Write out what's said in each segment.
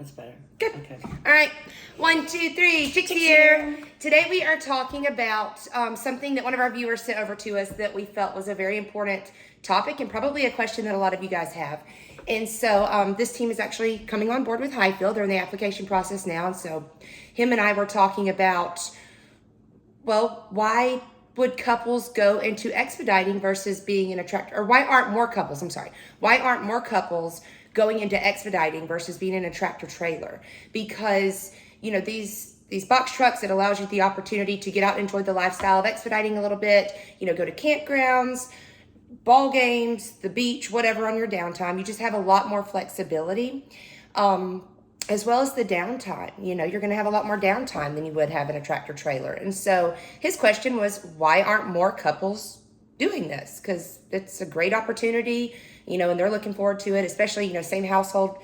That's better. Good. Okay. All right. 1, 2, 3. Chicks here. Today we are talking about something that one of our viewers sent over to us that we felt was a very important topic and probably a question that a lot of you guys have. And so this team is actually coming on board with Hyfield. They're in the application process now. And so him and I were talking about, well, why would couples go into expediting versus being in a tractor? Or why aren't more couples going into expediting versus being in a tractor trailer? Because, you know, these box trucks, it allows you the opportunity to get out and enjoy the lifestyle of expediting a little bit, you know, go to campgrounds, ball games, the beach, whatever on your downtime. You just have a lot more flexibility. As well as the downtime. You know, you're going to have a lot more downtime than you would have in a tractor trailer. And so his question was, why aren't more couples doing this? Because it's a great opportunity, you know, and they're looking forward to it, especially, you know, same household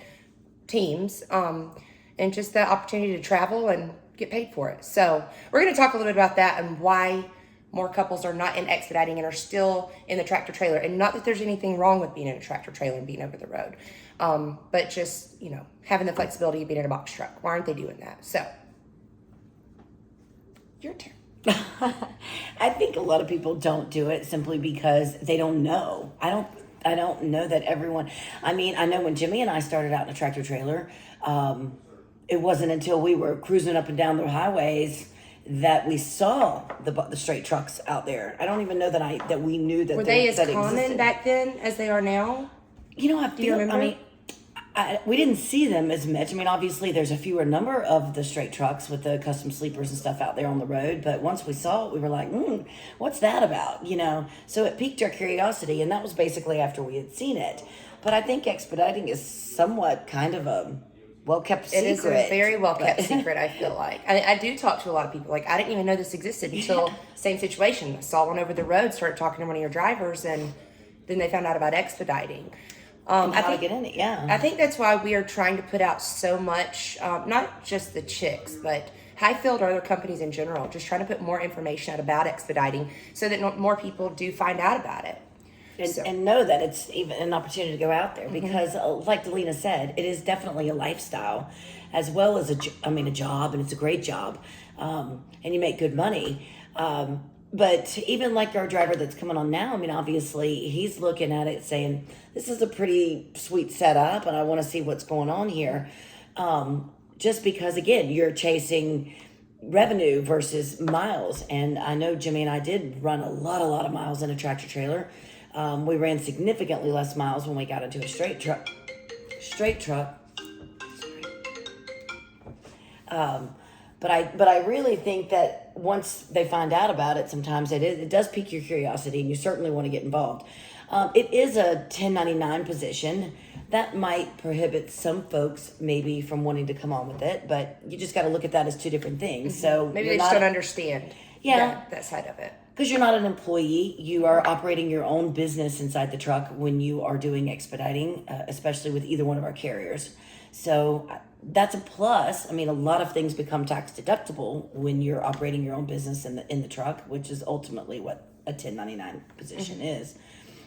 teams, and just the opportunity to travel and get paid for it. So we're going to talk a little bit about that and why more couples are not in expediting and are still in the tractor trailer. And not that there's anything wrong with being in a tractor trailer and being over the road, but just, you know, having the flexibility of being in a box truck. Why aren't they doing that? So, your turn. I think a lot of people don't do it simply because they don't know. I don't know that everyone. I mean, I know when Jimmy and I started out in a tractor trailer, it wasn't until we were cruising up and down the highways that we saw the straight trucks out there. I don't even know that we knew that Were they as that common existed back then as they are now? You know, Do you remember? I mean, we didn't see them as much. I mean, obviously, there's a fewer number of the straight trucks with the custom sleepers and stuff out there on the road. But once we saw it, we were like, what's that about? You know, so it piqued our curiosity, and that was basically after we had seen it. But I think expediting is somewhat kind of a well-kept secret. It is a very well-kept secret, I feel like. I do talk to a lot of people. Like, I didn't even know this existed until same situation. I saw one over the road, started talking to one of your drivers, and then they found out about expediting. How to get in it, yeah. I think that's why we are trying to put out so much, not just the chicks, but Hyfield or other companies in general, just trying to put more information out about expediting so that more people do find out about it. And know that it's even an opportunity to go out there because, like Delina said, it is definitely a lifestyle as well as a job, and it's a great job, and you make good money. But even like our driver that's coming on now, I mean, obviously he's looking at it saying, this is a pretty sweet setup and I want to see what's going on here. Just because, again, you're chasing revenue versus miles. And I know Jimmy and I did run a lot of miles in a tractor trailer. We ran significantly less miles when we got into a straight truck. But I really think that once they find out about it, sometimes it does pique your curiosity, and you certainly want to get involved. It is a 1099 position that might prohibit some folks maybe from wanting to come on with it, but you just got to look at that as two different things. So maybe they just don't understand that side of it. Because you're not an employee, you are operating your own business inside the truck when you are doing expediting, especially with either one of our carriers. So that's a plus. I mean, a lot of things become tax deductible when you're operating your own business in the truck, which is ultimately what a 1099 position is,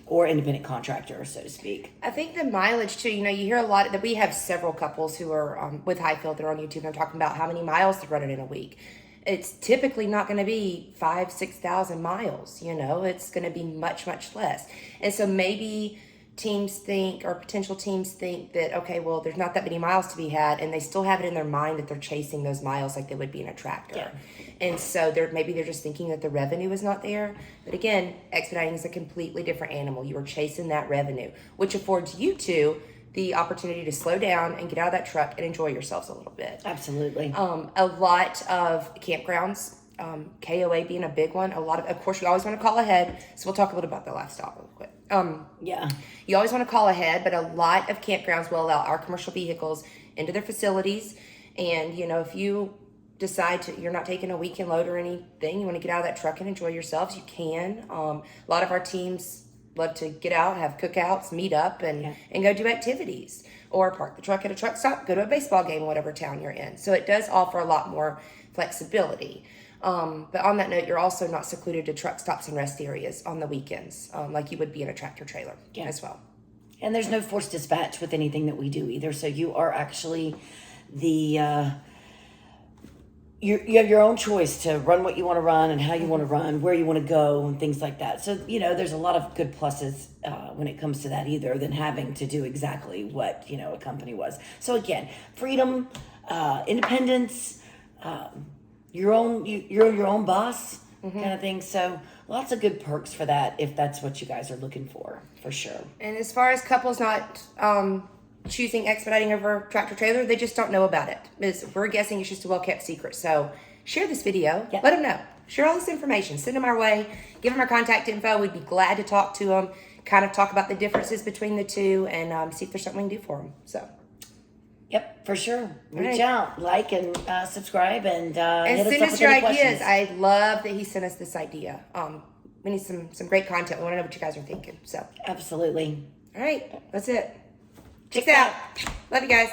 or independent contractor, so to speak. I think the mileage too. You know, you hear a lot that we have several couples who are with Hyfield. They're on YouTube. They're talking about how many miles they're running in a week. It's typically not going to be 5,000-6,000 miles. You know, it's going to be much less. And so maybe teams think, or potential teams think that, okay, well, there's not that many miles to be had, and they still have it in their mind that they're chasing those miles like they would be in a tractor. Yeah. And so maybe they're just thinking that the revenue is not there. But again, expediting is a completely different animal. You are chasing that revenue, which affords you the opportunity to slow down and get out of that truck and enjoy yourselves a little bit. Absolutely. A lot of campgrounds, KOA being a big one. Of course, you always want to call ahead. So we'll talk a little about the lifestyle real quick. You always want to call ahead, but a lot of campgrounds will allow our commercial vehicles into their facilities. And, you know, if you decide you're not taking a weekend load or anything, you want to get out of that truck and enjoy yourselves, you can. A lot of our teams love to get out, have cookouts, meet up, and go do activities. Or park the truck at a truck stop, go to a baseball game, whatever town you're in. So it does offer a lot more flexibility. But on that note, you're also not secluded to truck stops and rest areas on the weekends, like you would be in a tractor trailer as well. And there's no forced dispatch with anything that we do either. So you are actually you have your own choice to run what you want to run and how you want to run, where you want to go, and things like that. So, there's a lot of good pluses when it comes to that either than having to do exactly what, a company was. So again, freedom, independence, you're your own boss kind of thing. So lots of good perks for that if that's what you guys are looking for sure. And as far as couples not choosing expediting over tractor trailer, they just don't know about it. We're guessing it's just a well-kept secret. So share this video. Yep. Let them know. Share all this information. Send them our way. Give them our contact info. We'd be glad to talk to them, kind of talk about the differences between the two, and see if there's something we can do for them. So. Yep, for sure. Reach right. out, like, and subscribe, and hit send us us up your with any ideas. questions. I love that he sent us this idea. We need some great content. We want to know what you guys are thinking. So. Absolutely. All right. That's it. Check it out. Love you guys.